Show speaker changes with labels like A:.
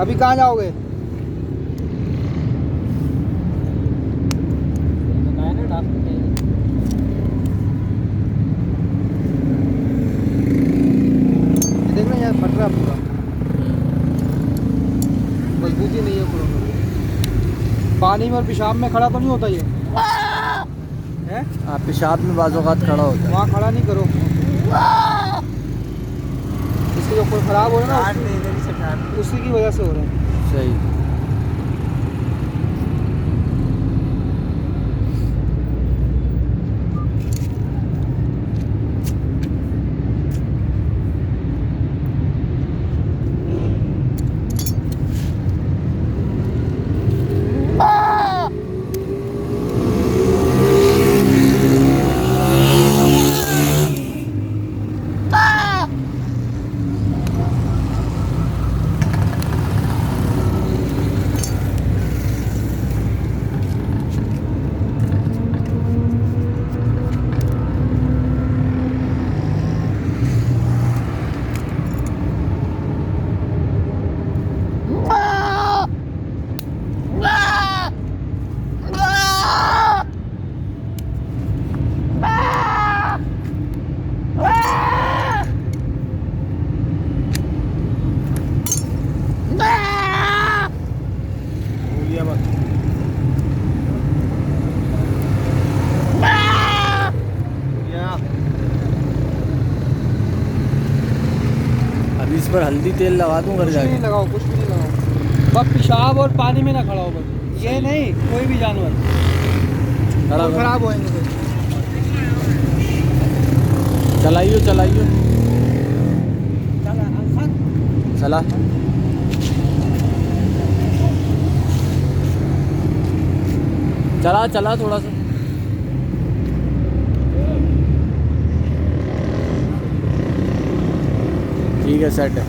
A: अभी कहाँ जाओगे? देखना यार फट रहा पूरा, मजबूती नहीं है पूरा। पानी में और पेशाब में खड़ा तो नहीं होता ये है?
B: हाँ, पेशाब में बाज़-औक़ात खड़ा होता है।
A: वहाँ खड़ा नहीं करो, इसके जो ऊपर खराब हो रहा है ना उसी की वजह से हो रहा है।
B: सही। अभी इस पर हल्दी तेल लगा दूँ घर
A: कुछ भी
B: जाके।
A: नहीं लगाओ, कुछ भी नहीं लगाओ, बस पेशाब और पानी में ना खड़ा हो बस। ये नहीं कोई भी जानवर
B: खड़ा
A: तो खराब होएंगे फिर।
B: चलाइयो चलाइयो चला। चला चला थोड़ा सा। ठीक है, सेट है।